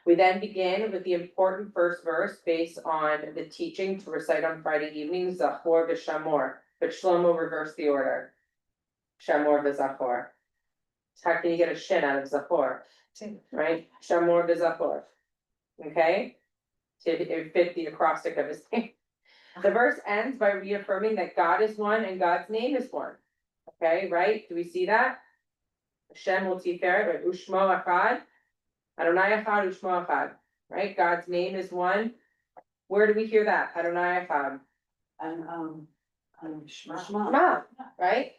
We then begin with the important first verse based on the teaching to recite on Friday evenings, Zachor v'Shamor, but Shlomo reversed the order. Shamor v'Zachor. How can you get a shin out of Zachor? Right? Shamor v'Zachor. Okay? To fit the acrostic of his name. The verse ends by reaffirming that God is one and God's name is one. Okay, right? Do we see that? Hashem will tiferet, ushmo echad. Adonai echad, ushmo echad. Right? God's name is one. Where do we hear that? Adonai echad. Shema, right?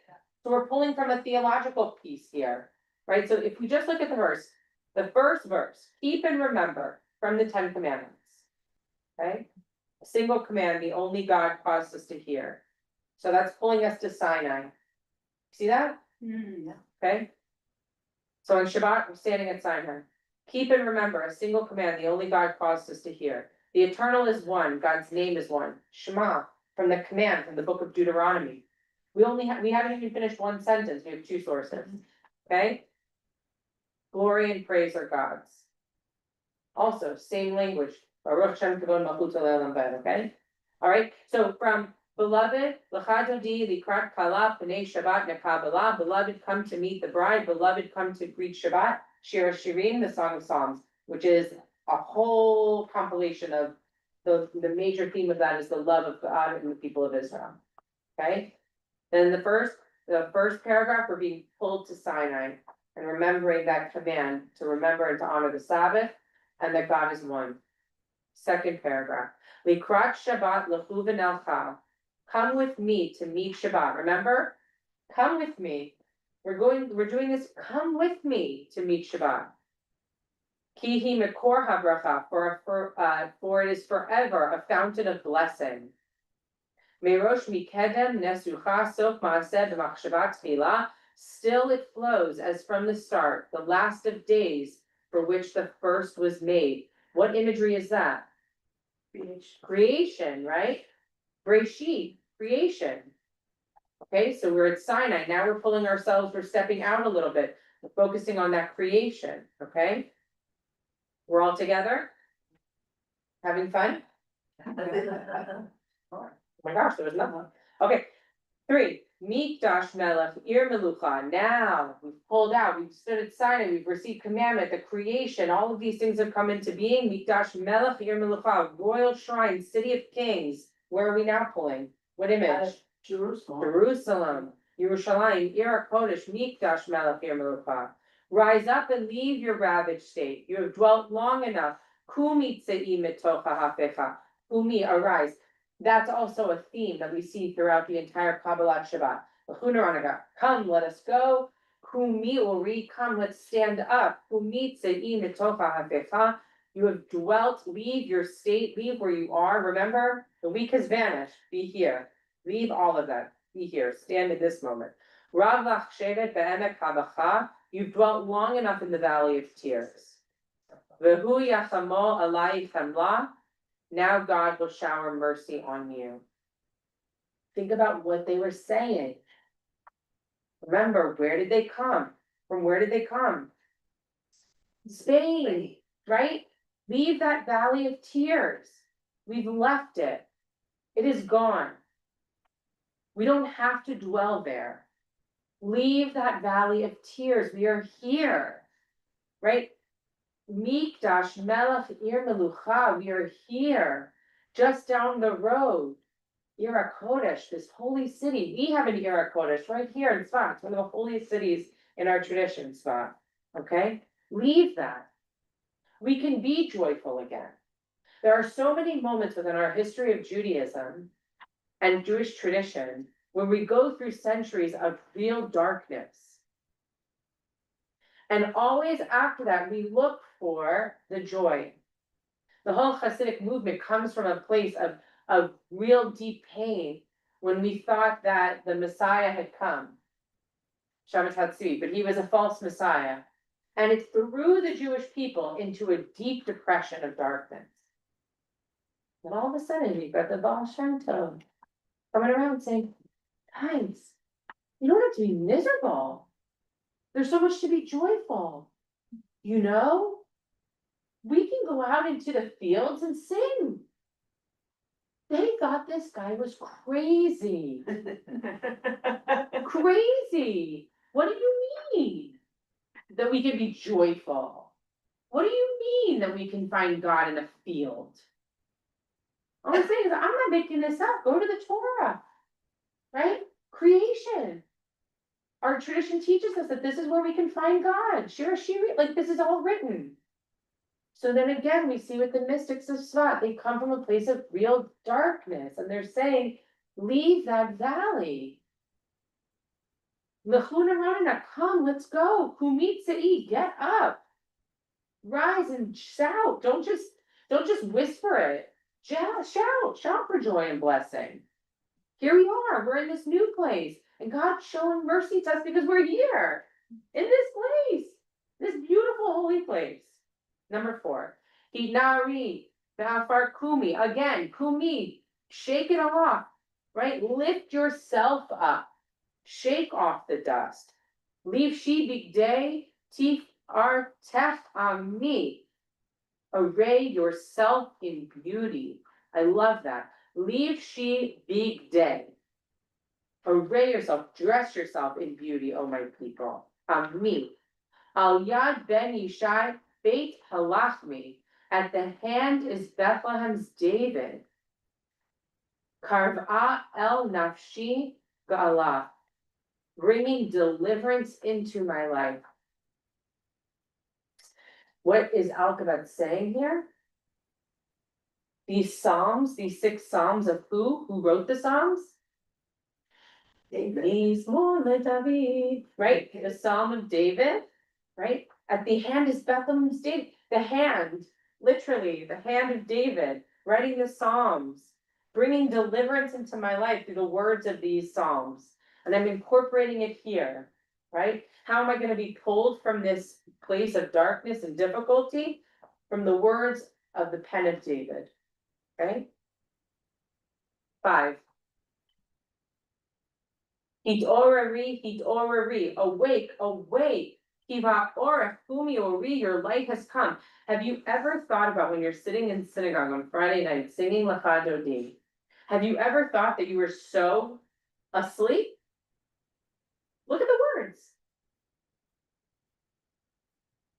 So we're pulling from a theological piece here, right? So if we just look at the first verse, keep and remember from the 10 Commandments. Okay? A single command, the only God caused us to hear. So that's pulling us to Sinai. See that? Okay? So on Shabbat, we're standing at Sinai. Keep and remember a single command, the only God caused us to hear. The eternal is one, God's name is one. Shema, from the command from the book of Deuteronomy. We haven't even finished one sentence, we have 2 sources. Okay? Glory and praise are God's. Also, same language. Baruch Shem Kavod Malchut Le'olam Vaed, okay? All right, so from beloved, Lachado Di, Likrat Kala, Pnei Shabbat Nekabala, beloved, come to meet the bride, beloved, come to greet Shabbat, Shir HaShirim, the Song of Psalms, which is a whole compilation of the major theme of that is the love of God and the people of Israel. Okay? Then the first paragraph, we're being pulled to Sinai and remembering that command to remember and to honor the Sabbath and that God is one. Second paragraph, Likrat Shabbat lechu v'nelcha. Come with me to meet Shabbat. Remember, Come with me. We're doing this, come with me to meet Shabbat. Kihi Makor Habracha, for it is forever a fountain of blessing. Merosh Mikedem Nesucha Sof Maaseh B'machshavat Tefillah, still it flows as from the start, the last of days for which the first was made. What imagery is that? Creation, right? Breshit, creation. Okay, so we're at Sinai, now we're pulling ourselves, we're stepping out a little bit, focusing on that creation, okay? We're all together? Having fun? Oh my gosh, there was nothing. Okay, 3, Mikdash Melech Ir Melucha. Now we've pulled out, we've stood at Sinai, we've received commandment, the creation, all of these things have come into being. Mikdash Melech Ir Melucha, royal shrine, city of kings. Where are we now pulling? What image? Jerusalem. Yerushalayim, Ir Kodesh, Mikdash Melech Ir Melucha. Rise up and leave your ravaged state. You have dwelt long enough. Kumi tzei mitocha hafecha. Kumi, arise. That's also a theme that we see throughout the entire Kabbalah Shabbat. Come, let us go. Kumi uri, come, let's stand up. Kumi tzei mitocha hafecha. You have dwelt, leave your state, leave where you are. Remember, the week has vanished. Be here. Leave all of that. Be here. Stand at this moment. Ravach shevet be'emek habacha. You've dwelt long enough in the valley of tears. V'hu yachamo alai chamla. Now God will shower mercy on you. Think about what they were saying. Remember, where did they come? From where did they come? Spain, right? Leave that valley of tears. We've left it. It is gone. We don't have to dwell there. Leave that valley of tears. We are here, right? Mikdash Melech Ir Melucha. We are here, just down the road. Ir HaKodesh, this holy city. We have an Ir HaKodesh right here in Tzfat. It's one of the holiest cities in our tradition, Tzfat. Okay? Leave that. We can be joyful again. There are so many moments within our history of Judaism and Jewish tradition when we go through centuries of real darkness. And always after that, we look for the joy. The whole Hasidic movement comes from a place of real deep pain when we thought that the Messiah had come. Shabbat Hatzvi, but he was a false Messiah. And it threw the Jewish people into a deep depression of darkness. And all of a sudden, we've got the Baal Shem Tov coming around saying, guys, you don't have to be miserable. There's so much to be joyful. You know, we can go out into the fields and sing. They thought this guy was crazy. Crazy. What do you mean that we can be joyful? What do you mean that we can find God in a field? All I'm saying is, I'm not making this up. Go to the Torah, right? Creation. Our tradition teaches us that this is where we can find God. Shira Shiri, like this is all written. So then again, we see with the mystics of Tzfat, they come from a place of real darkness, and they're saying, leave that valley. Lechuna Ranana, come, let's go. Kumitzai, get up. Rise and shout. Don't just whisper it. Shout for joy and blessing. Here we are, we're in this new place, and God's showing mercy to us because we're here, in this place, this beautiful holy place. Number 4, Hinari, Bafar Kumi, again, Kumi, shake it off, right? Lift yourself up, shake off the dust. Leave she big day, tif ar tef ami. Array yourself in beauty. I love that. Leave she big day. Array yourself, dress yourself in beauty, oh my people. Me. Al Yad Ben Yishai Beit Halachmi. At the hand is Bethlehem's David. Karva El Nafshi Ga'alah. Bringing deliverance into my life. What is Alkabet saying here? These psalms, these 6 psalms of who wrote the psalms? David. Mismo le David, right, the Psalm of David, right? At the hand is Bethlehem's David, the hand, literally, the hand of David, writing the Psalms, bringing deliverance into my life through the words of these Psalms, and I'm incorporating it here, right? How am I gonna be pulled from this place of darkness and difficulty? From the words of the pen of David, right? 5. Hit'orari, awake, awake. Kiva orach, humi ori, your light has come. Have you ever thought about when you're sitting in synagogue on Friday night singing Lecha Dodi? Have you ever thought that you were so asleep? Look at the words.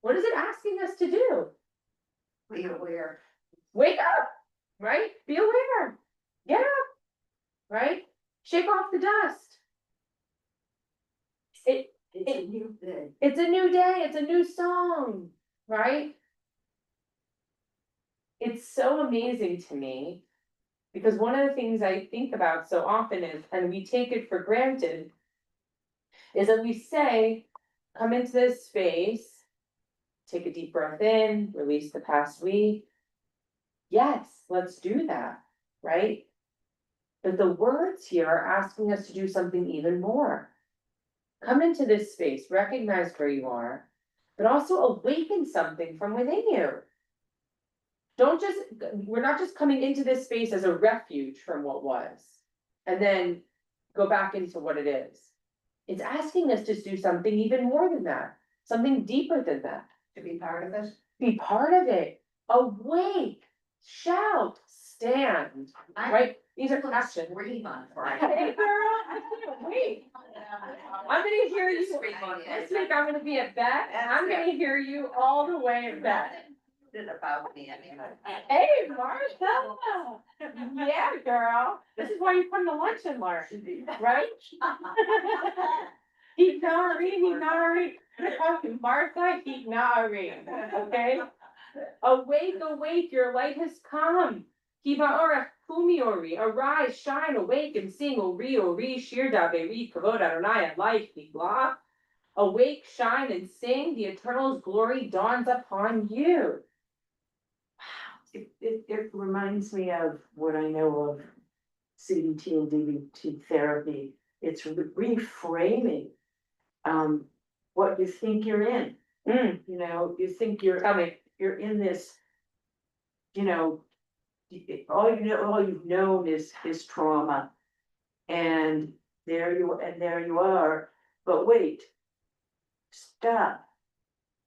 What is it asking us to do? Be aware. Wake up, right? Be aware. Get up, right? Shake off the dust. It's a new day. It's a new day, it's a new song, right? It's so amazing to me, because one of the things I think about so often is, and we take it for granted, is that we say, come into this space, take a deep breath in, release the past week. Yes, let's do that, right? But the words here are asking us to do something even more. Come into this space, recognize where you are, but also awaken something from within you. We're not just coming into this space as a refuge from what was, and then go back into what it is. It's asking us to do something even more than that, something deeper than that. To be part of this. Be part of it, awake, shout, stand, right? These are actions. Breathe on Hey, girl, I can't wait. I'm gonna hear you, this week I'm gonna be at Beth, and I'm gonna hear you all the way at Beth. It about me, I mean. Hey, Martha, yeah, girl, this is why you come to lunch and learn, right? Hinari, Martha, Hinari, okay? Awake, awake, your light has come. Kiva orach, humi ori, arise, shine, awake, and sing, ori, ori, shir daveri, kavod Adonai, life, nigla. Awake, shine, and sing, the Eternal's glory dawns upon you. It reminds me of what I know of CBT and DBT therapy. It's reframing what you think you're in. You know, you think you're in this, you know, all you've known is trauma. And there you are, but wait, stop,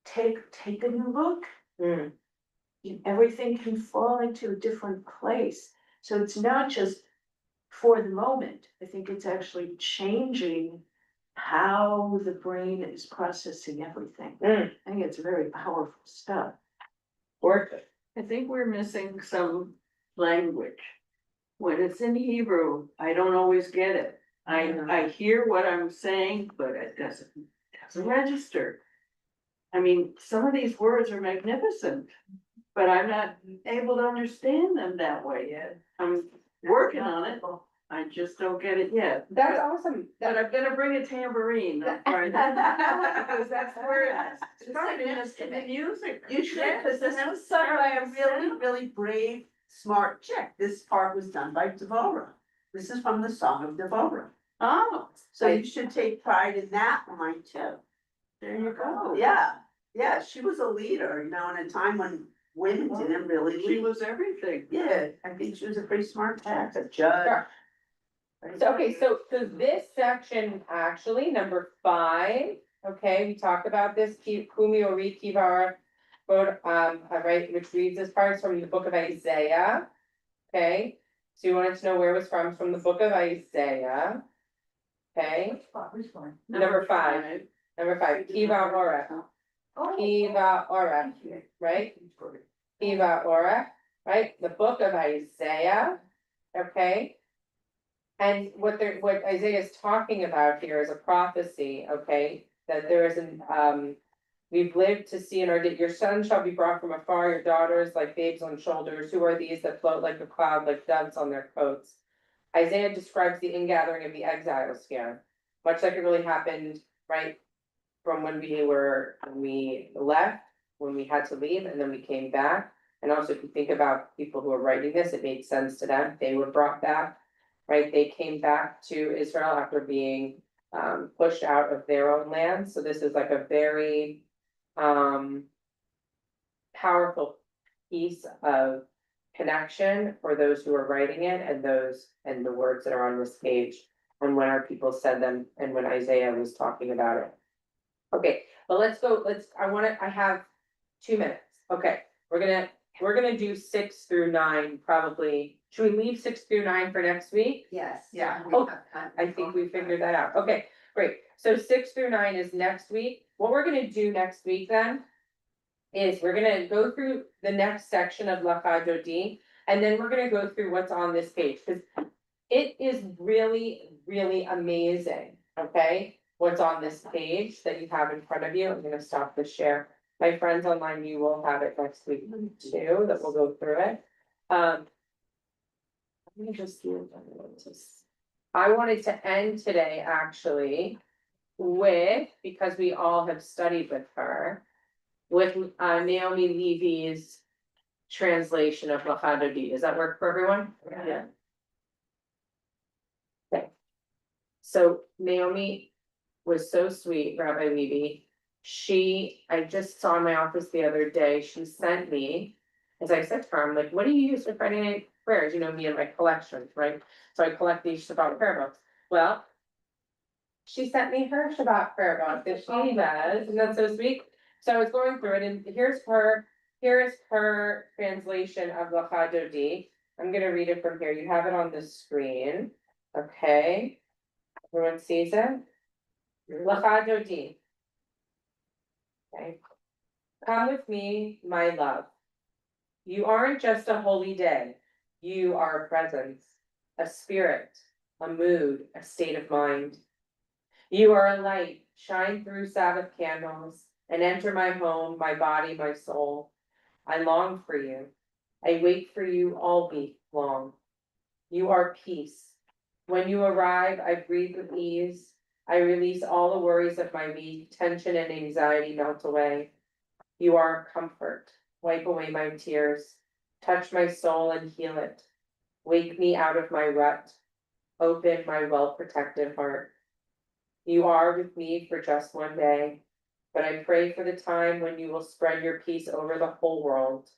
take a new look. Everything can fall into a different place, so it's not just for the moment. I think it's actually changing how the brain is processing everything. I think it's very powerful stuff. Work it. I think we're missing some language. When it's in Hebrew, I don't always get it. I hear what I'm saying, but it doesn't register. I mean, some of these words are magnificent, but I'm not able to understand them that way yet. I'm working on it. I just don't get it yet. That's awesome. But I'm gonna bring a tambourine on Friday. Because that's where it's starting us to the music. You should, because this was sung by a really brave, smart chick. This part was done by Devorah. This is from the Song of Devorah. Oh, So you should take pride in that line too. there you go. Yeah, she was a leader, you know, in a time when women didn't really She lead. was everything. Yeah, I think she was a pretty smart cat, a judge. Sure. So, okay, so this section, actually, number 5, okay, we talked about this, Kumi Ori Kivara, right, which reads as parts from the book of Isaiah. Okay, so you wanted to know where it was from the book of Isaiah. Okay, number 5, Kiva Ora, Kiva Ora, right? Kiva Ora, right, the book of Isaiah, okay? And what Isaiah is talking about here is a prophecy, okay, that there is we've lived to see in your son shall be brought from afar, your daughters like babes on shoulders, who are these that float like a cloud, like doves on their coats? Isaiah describes the ingathering of the exiles here, much like it really happened, right? From when we left, when we had to leave, and then we came back. And also, if you think about people who are writing this, it made sense to them, they were brought back, right? They came back to Israel after being pushed out of their own land, so this is like a very powerful piece of connection for those who are writing it and the words that are on this page. And when our people said them and when Isaiah was talking about it. Okay, but let's go, I have 2 minutes. Okay, we're gonna do 6 through 9, probably. Should we leave 6 through 9 for next week? Yes. Yeah. we Oh, have time. I think we figured that out. Okay, great. So 6 through 9 is next week. What we're gonna do next week then is we're gonna go through the next section of Lecha Dodi, and then we're gonna go through what's on this page, because it is really, really amazing, okay? What's on this page that you have in front of you. I'm gonna stop the share. My friends online, you will have it next week too, that we'll go through it. Let me just do I wanted to end today actually with, because we all have studied with her, with Naomi Levy's translation of Lecha Dodi. Does that work for everyone? Yeah. Okay. So Naomi was so sweet, Rabbi Levy. I just saw in my office the other day, she sent me, as I said to her, I'm like, what do you use for Friday night prayers? You know, me and my collections, right? So I collect these Shabbat prayer books. Well, she sent me her Shabbat prayer book that she does, isn't that so sweet? So I was going through it, and here is her translation of Lecha Dodi. I'm gonna read it from here. You have it on the screen. Okay. Everyone sees it? Lecha Dodi. Okay. Come with me, my love. You aren't just a holy day. You are a presence, a spirit, a mood, a state of mind. You are a light, shine through Sabbath candles, and enter my home, my body, my soul. I long for you. I wait for you all week long. You are peace. When you arrive, I breathe with ease. I release all the worries of my week, tension and anxiety melt away. You are comfort. Wipe away my tears. Touch my soul and heal it. Wake me out of my rut. Open my well-protected heart. You are with me for just one day, but I pray for the time when you will spread your peace over the whole world.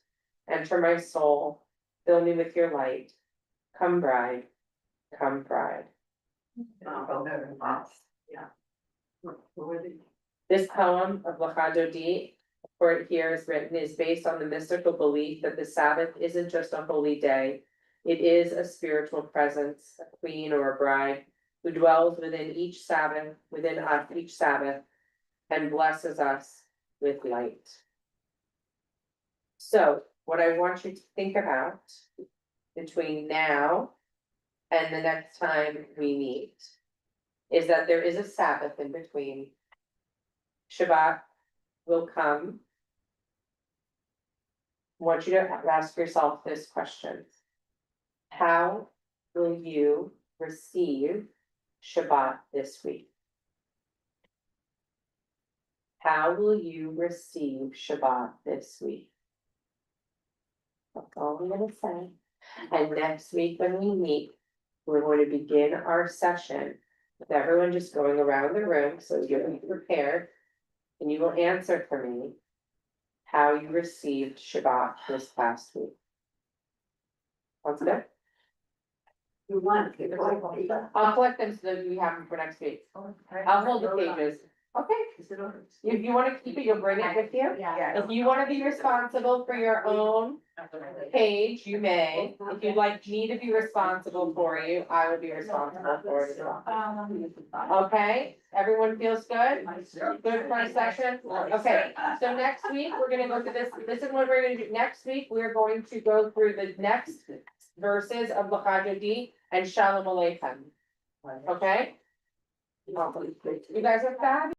Enter my soul. Fill me with your light. Come bride. Come bride. This poem of Lecha Dodi, for it here is written, is based on the mystical belief that the Sabbath isn't just a holy day. It is a spiritual presence, a queen or a bride, who dwells within each Sabbath, within us each Sabbath, and blesses us with light. So, what I want you to think about between now and the next time we meet is that there is a Sabbath in between. Shabbat will come. I want you to ask yourself this question. How will you receive Shabbat this week? How will you receive Shabbat this week? That's all I'm gonna say. And next week when we meet, we're going to begin our session with everyone just going around the room, so you'll be prepared. And you will answer for me how you received Shabbat this past week. Sounds good? You want. I'll collect them so that we have them for next week. I'll hold the pages. Okay. If you wanna keep it, you'll bring it with you. Yeah. If you wanna be responsible for your own page, you may. If you'd like me to be responsible for you, I will be responsible for it as well. Okay, everyone feels good? Good for our session? Okay, so next week, we're gonna go through this. This is what we're gonna do. Next week, we're going to go through the next verses of Lecha Dodi and Shalom Aleichem. Okay? You guys are fabulous.